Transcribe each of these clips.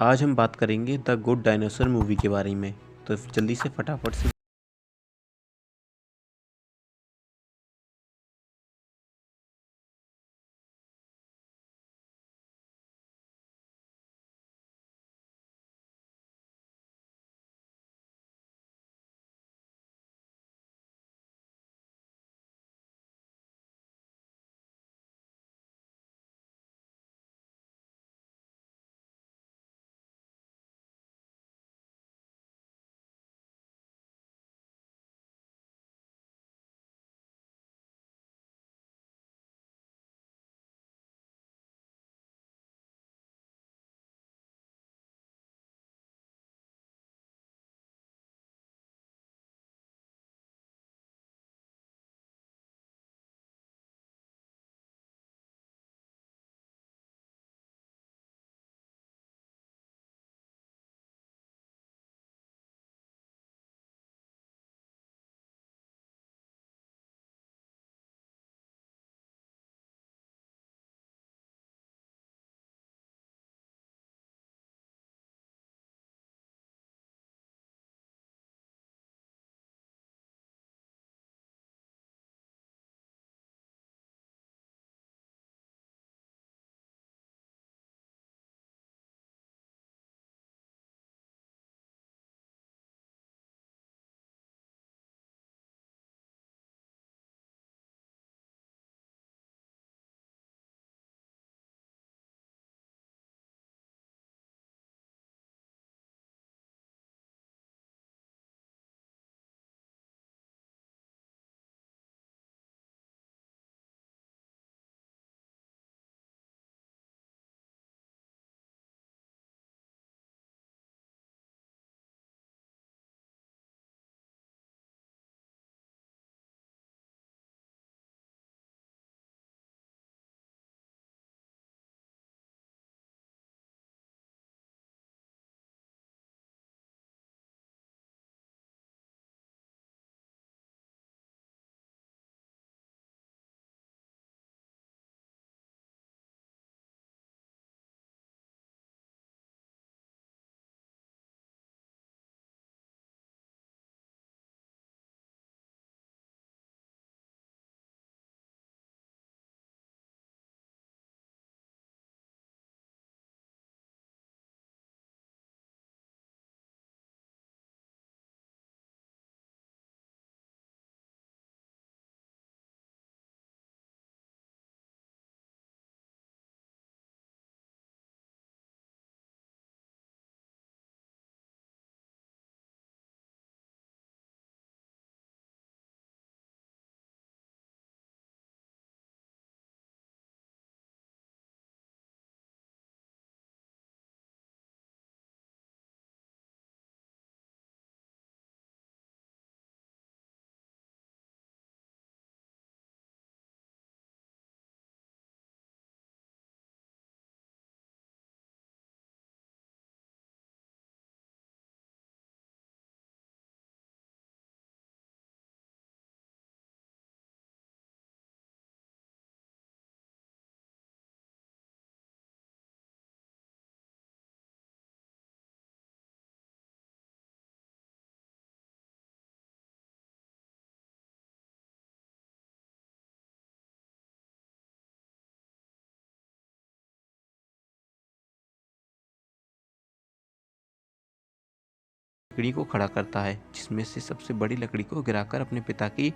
आज हम बात करेंगे द गुड डायनासोर मूवी के बारे में। तो जल्दी से फटाफट से लकड़ी को खड़ा करता है, जिसमें से सबसे बड़ी लकड़ी को गिराकर अपने पिता की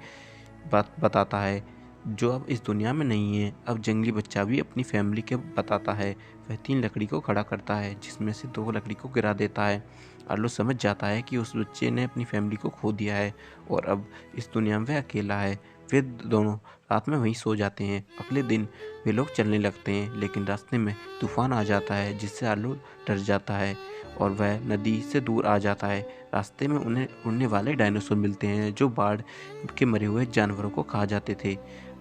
बात बताता है, जो अब इस दुनिया में नहीं है। अब जंगली बच्चा भी अपनी फैमिली के बताता है। वह 3 लकड़ी को खड़ा करता है, जिसमें से 2 लकड़ी को गिरा देता है। आर्लो समझ जाता है कि उस बच्चे ने अपनी फैमिली को खो दिया है और अब इस दुनिया में वह अकेला है। वे दोनों रात में वहीं सो जाते हैं। अगले दिन वे लोग चलने लगते हैं, लेकिन रास्ते में तूफान आ जाता है, जिससे आर्लो डर जाता है और वह नदी से दूर आ जाता है। रास्ते में उन्हें उड़ने वाले डायनासोर मिलते हैं, जो बाढ़ के मरे हुए जानवरों को खा जाते थे।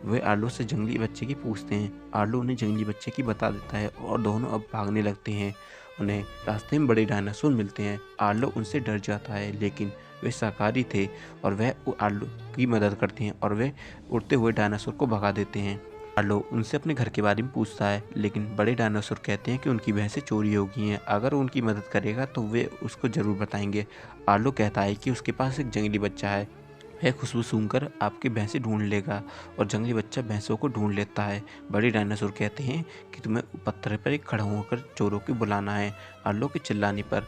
वे आर्लो से जंगली बच्चे की पूछते हैं। आर्लो उन्हें जंगली बच्चे की बता देता है और दोनों अब भागने लगते हैं। उन्हें रास्ते में बड़े डायनासोर मिलते हैं। आर्लो उनसे डर जाता है, लेकिन वे शाकाहारी थे और वह आर्लो की मदद करते हैं और वे उड़ते हुए डायनासोर को भगा देते हैं। आर्लो उनसे अपने घर के बारे में पूछता है, लेकिन बड़े डायनासोर कहते हैं कि उनकी भैंसें चोरी हो गई हैं, अगर वो उनकी मदद करेगा तो वे उसको ज़रूर बताएंगे। आर्लो कहता है कि उसके पास एक जंगली बच्चा है, वह खुशबू सूंघकर आपकी भैंसें ढूंढ लेगा, और जंगली बच्चा भैंसों को ढूंढ लेता है। बड़े डायनासोर कहते हैं कि तुम्हें पत्थर पर एक खड़ा होकर चोरों को बुलाना है। आर्लो के चिल्लाने पर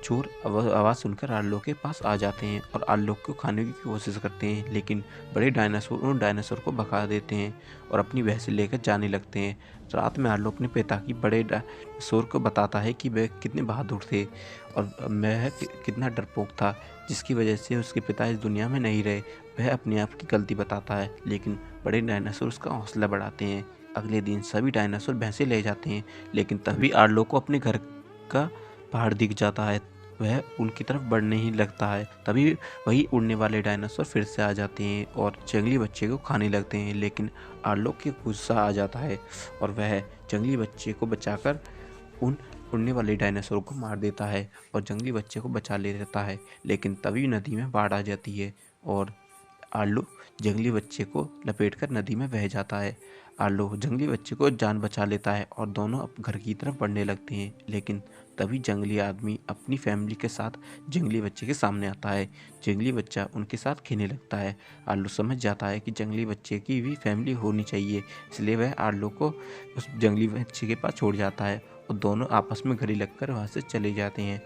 चोर आवाज़ सुनकर आर्लो के पास आ जाते हैं और आर्लो को खाने की कोशिश करते हैं, लेकिन बड़े डायनासोर उन डायनासोर को भगा देते हैं और अपनी भैंसें लेकर जाने लगते हैं। रात में आर्लो अपने पिता की बड़े डायनासोर को बताता है कि वह कितने बहादुर थे और वह कितना डरपोक था, जिसकी वजह से उसके पिता इस दुनिया में नहीं रहे। वह अपने आप की गलती बताता है, लेकिन बड़े डायनासोर उसका हौसला बढ़ाते हैं। अगले दिन सभी डायनासोर भैंसें ले जाते हैं, लेकिन तभी आर्लो को अपने घर का पहाड़ दिख जाता है। वह उनकी तरफ बढ़ने ही लगता है, तभी वही उड़ने वाले डायनासोर फिर से आ जाते हैं और जंगली बच्चे को खाने लगते हैं, लेकिन आर्लो को गुस्सा आ जाता है और वह जंगली बच्चे को बचाकर उन उड़ने वाले डायनासोर को मार देता है और जंगली बच्चे को बचा लेता है। लेकिन तभी नदी में बाढ़ आ जाती है और आर्लो जंगली बच्चे को लपेटकर नदी में बह जाता है। आर्लो जंगली बच्चे को जान बचा लेता है और दोनों अब घर की तरफ बढ़ने लगते हैं, लेकिन तभी जंगली आदमी अपनी फैमिली के साथ जंगली बच्चे के सामने आता है। जंगली बच्चा उनके साथ खेलने लगता है। आर्लो समझ जाता है कि जंगली बच्चे की भी फैमिली होनी चाहिए, इसलिए वह आर्लो को उस जंगली बच्चे के पास छोड़ जाता है और दोनों आपस में गले लगकर वहाँ से चले जाते हैं।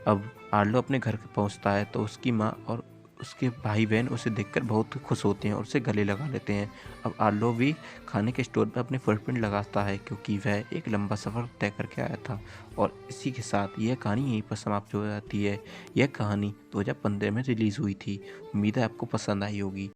अब आर्लो अपने घर पहुँचता है तो उसकी माँ और उसके भाई बहन उसे देखकर बहुत खुश होते हैं और उसे गले लगा लेते हैं। अब आर्लो भी खाने के स्टोर पर अपने फुटप्रिंट लगाता है, क्योंकि वह एक लंबा सफ़र तय करके आया था। और इसी के साथ यह कहानी यहीं पर समाप्त हो जाती है। यह कहानी 2015 में रिलीज़ हुई थी। उम्मीद है आपको पसंद आई होगी।